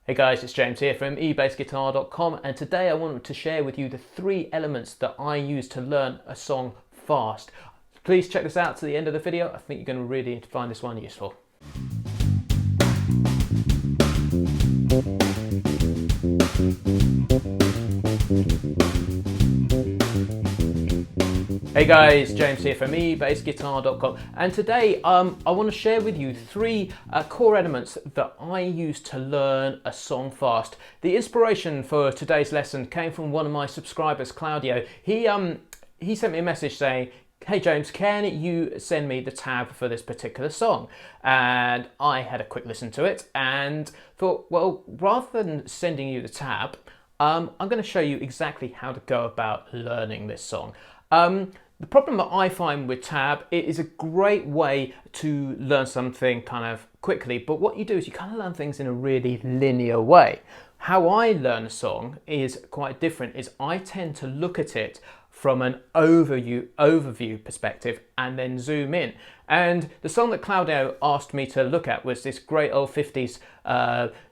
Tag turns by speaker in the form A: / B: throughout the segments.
A: Hey guys, it's James here from eBassGuitar.com, and today I wanted to share with you the 3 elements that I use to learn a song fast. Please check this out to the end of the video. I think you're going to really find this one useful. Hey guys, James here from eBassGuitar.com, and today I want to share with you 3 core elements that I use to learn a song fast. The inspiration for today's lesson came from one of my subscribers, Claudio. He sent me a message saying, "Hey James, can you send me the tab for this particular song?" And I had a quick listen to it and thought, well, rather than sending you the tab, I'm going to show you exactly how to go about learning this song. The problem that I find with tab, it is a great way to learn something kind of quickly, but what you do is you kind of learn things in a really linear way. How I learn a song is quite different, is I tend to look at it from an overview perspective and then zoom in. And the song that Claudio asked me to look at was this great old 50s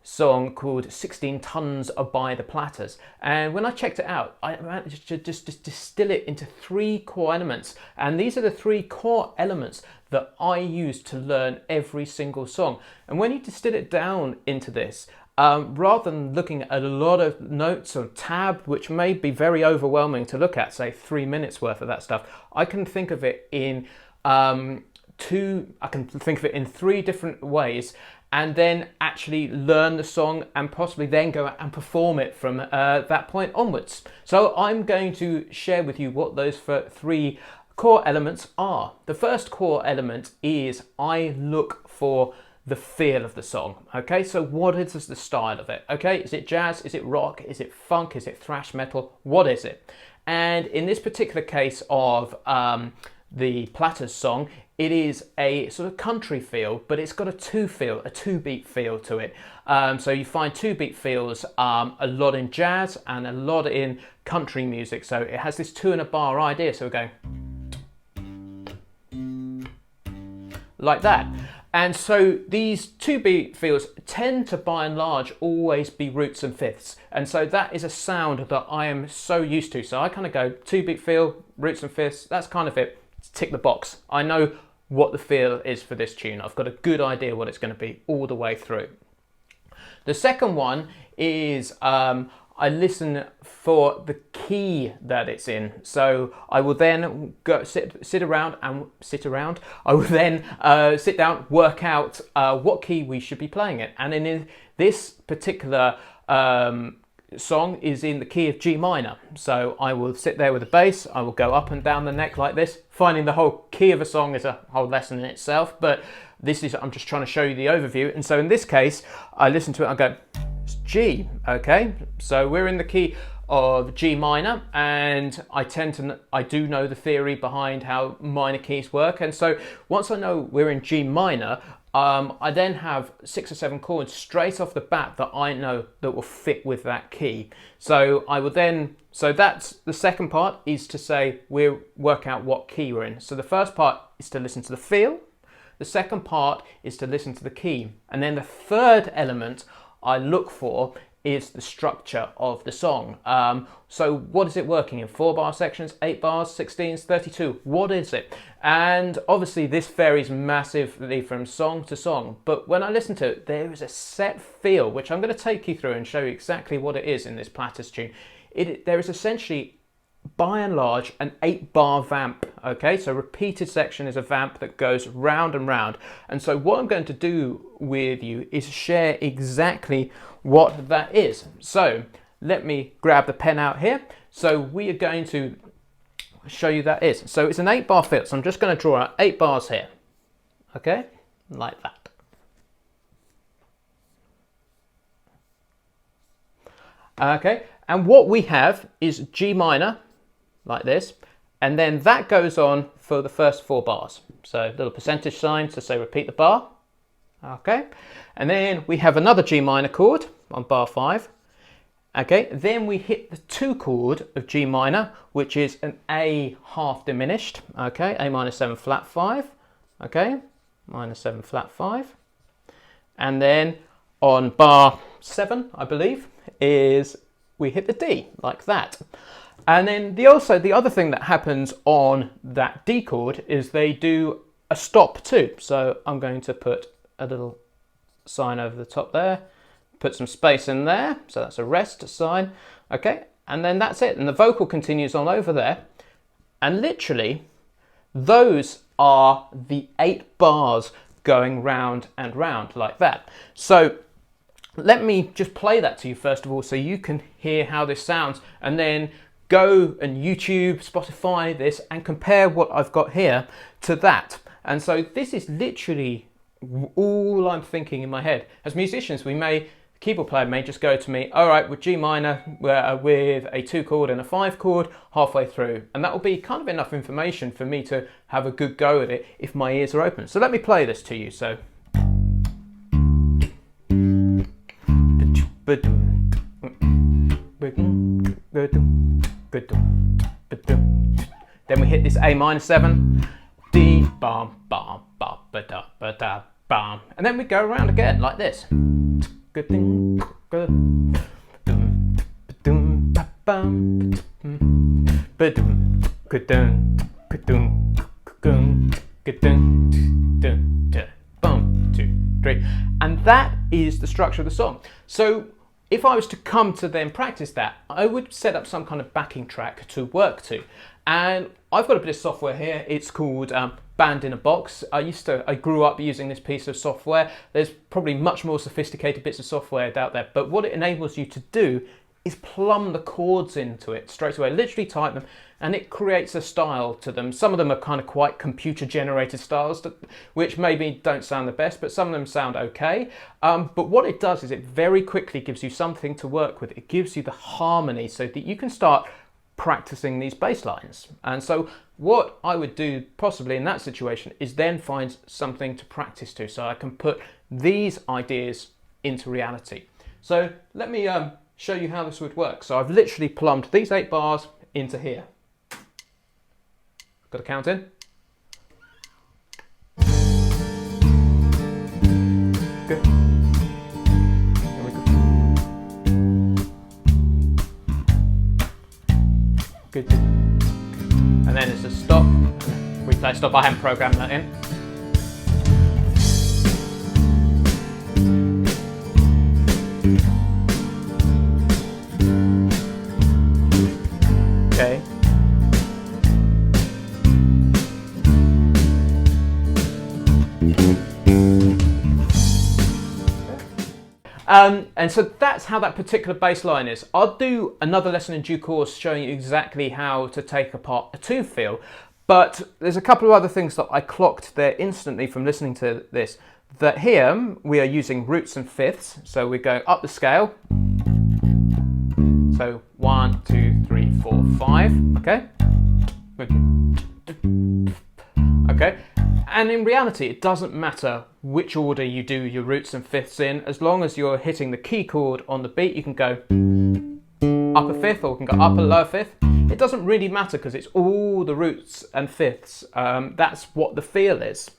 A: song called 16 Tons by the Platters. And when I checked it out, I managed to just distill it into 3 core elements. And these are the 3 core elements that I use to learn every single song. And when you distill it down into this, rather than looking at a lot of notes or tab, which may be very overwhelming to look at, say 3 minutes worth of that stuff, I can think of it in I can think of it in 3 different ways, and then actually learn the song and possibly then go out and perform it from that point onwards. So I'm going to share with you what those 3 core elements are. The first core element is I look for the feel of the song. Okay, so what is the style of it? Okay, is it jazz? Is it rock? Is it funk? Is it thrash metal? What is it? And in this particular case of the Platters song, it is a sort of country feel, but it's got a 2-beat feel to it. So you find 2-beat feels a lot in jazz and a lot in country music. So it has this 2 in a bar idea. So we're going like that. And so these 2-beat feels tend to, by and large, always be roots and fifths. And so that is a sound that I am so used to. So I kind of go 2-beat feel, roots and fifths, that's kind of it. Tick the box. I know what the feel is for this tune. I've got a good idea what it's going to be all the way through. The second one is I listen for the key that it's in. So I will then go sit around. I will then sit down, work out what key we should be playing it. And in this particular song is in the key of G minor. So I will sit there with the bass, I will go up and down the neck like this. Finding the whole key of a song is a whole lesson in itself, but I'm just trying to show you the overview. And so in this case, I listen to it, I go, it's G, okay? So we're in the key of G minor, and I do know the theory behind how minor keys work. And so once I know we're in G minor, I then have 6 or 7 chords straight off the bat that I know that will fit with that key. So that's the second part, is to say we'll work out what key we're in. So the first part is to listen to the feel. The second part is to listen to the key. And then the third element I look for is the structure of the song. So what is it working in? 4-bar sections, 8 bars, 16s, 32? What is it? And obviously this varies massively from song to song, but when I listen to it, there is a set feel, which I'm going to take you through and show you exactly what it is in this Platters tune. There is essentially, by and large, an 8-bar vamp. Okay, so repeated section is a vamp that goes round and round. And so what I'm going to do with you is share exactly what that is. So let me grab the pen out here. So we are going to show you that is. So it's an 8-bar fill. So I'm just going to draw out 8 bars here. Okay, like that. Okay, and what we have is G minor, like this, and then that goes on for the first 4 bars. So little percentage sign to say repeat the bar. Okay, and then we have another G minor chord on bar 5. Okay, then we hit the 2 chord of G minor, which is an A half diminished. Okay, A minor 7 flat 5. Okay, minor 7 flat 5. And then on bar 7, I believe, is we hit the D like that. And then the other thing that happens on that D chord is they do a stop too. So I'm going to put a little sign over the top there, put some space in there, so that's a rest sign, okay, and then that's it, and the vocal continues on over there, and literally those are the 8 bars going round and round like that. So let me just play that to you first of all so you can hear how this sounds, and then go and YouTube, Spotify this, and compare what I've got here to that. And so this is literally all I'm thinking in my head. As musicians, the keyboard player may just go to me, all right, with G minor, with a 2 chord and a 5 chord halfway through. And that will be kind of enough information for me to have a good go at it if my ears are open. So let me play this to you. So. Then we hit this A minor 7, D, bam, bam, ba, ba, da, ba, da, bam, and then we go around again like this. And that is the structure of the song. So if I was to come to then practice that, I would set up some kind of backing track to work to. And I've got a bit of software here. It's called Band in a Box. I grew up using this piece of software. There's probably much more sophisticated bits of software out there, but what it enables you to do is plumb the chords into it straight away, literally type them, and it creates a style to them. Some of them are kind of quite computer generated styles, which maybe don't sound the best, but some of them sound okay. But what it does is it very quickly gives you something to work with. It gives you the harmony so that you can start practicing these bass lines. And so what I would do possibly in that situation is then find something to practice to, so I can put these ideas into reality. So let me show you how this would work. So I've literally plumbed these 8 bars into here. Got to count in. Good. Here we go. Good. And then it's a stop. We play stop. I haven't programmed that in. Okay. And so that's how that particular bass line is. I'll do another lesson in due course showing you exactly how to take apart a 2 feel, but there's a couple of other things that I clocked there instantly from listening to this, that here we are using roots and fifths, so we're going up the scale. So 1, 2, 3, 4, 5, okay? Okay, and in reality it doesn't matter which order you do your roots and fifths in, as long as you're hitting the key chord on the beat. You can go upper fifth or you can go upper lower fifth. It doesn't really matter because it's all the roots and fifths. That's what the feel is.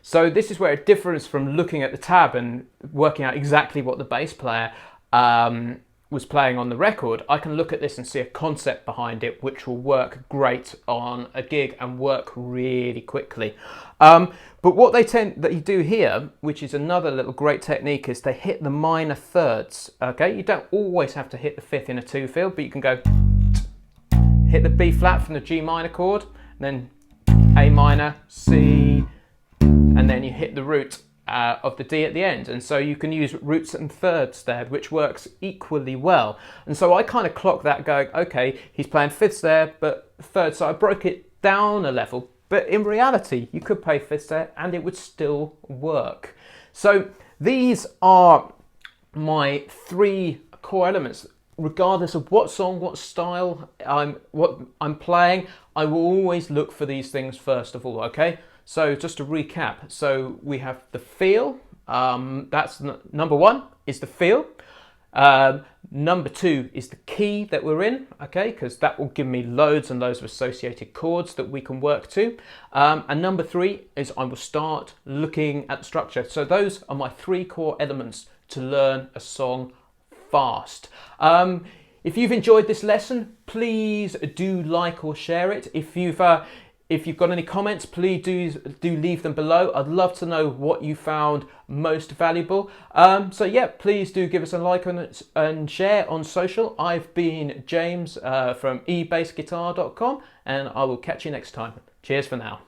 A: So this is where it differs from looking at the tab and working out exactly what the bass player was playing on the record. I can look at this and see a concept behind it which will work great on a gig and work really quickly. But what that you do here, which is another little great technique, is they hit the minor thirds. Okay, you don't always have to hit the fifth in a 2 feel, but you can go hit the B flat from the G minor chord, then A minor, C, and then you hit the root of the D at the end, and so you can use roots and thirds there, which works equally well. And so I kind of clock that going, okay, he's playing fifths there, but thirds, so I broke it down a level, but in reality you could play fifths there and it would still work. So these are my 3 core elements. Regardless of what song, what style what I'm playing, I will always look for these things first of all, okay? So just to recap, so we have the feel, that's number 1 is the feel. Number 2 is the key that we're in, okay, because that will give me loads and loads of associated chords that we can work to. And number 3 is I will start looking at the structure. So those are my 3 core elements to learn a song fast. If you've enjoyed this lesson, please do like or share it. If you've got any comments, please do leave them below. I'd love to know what you found most valuable. So yeah, please do give us a like and share on social. I've been James from eBassGuitar.com, and I will catch you next time. Cheers for now.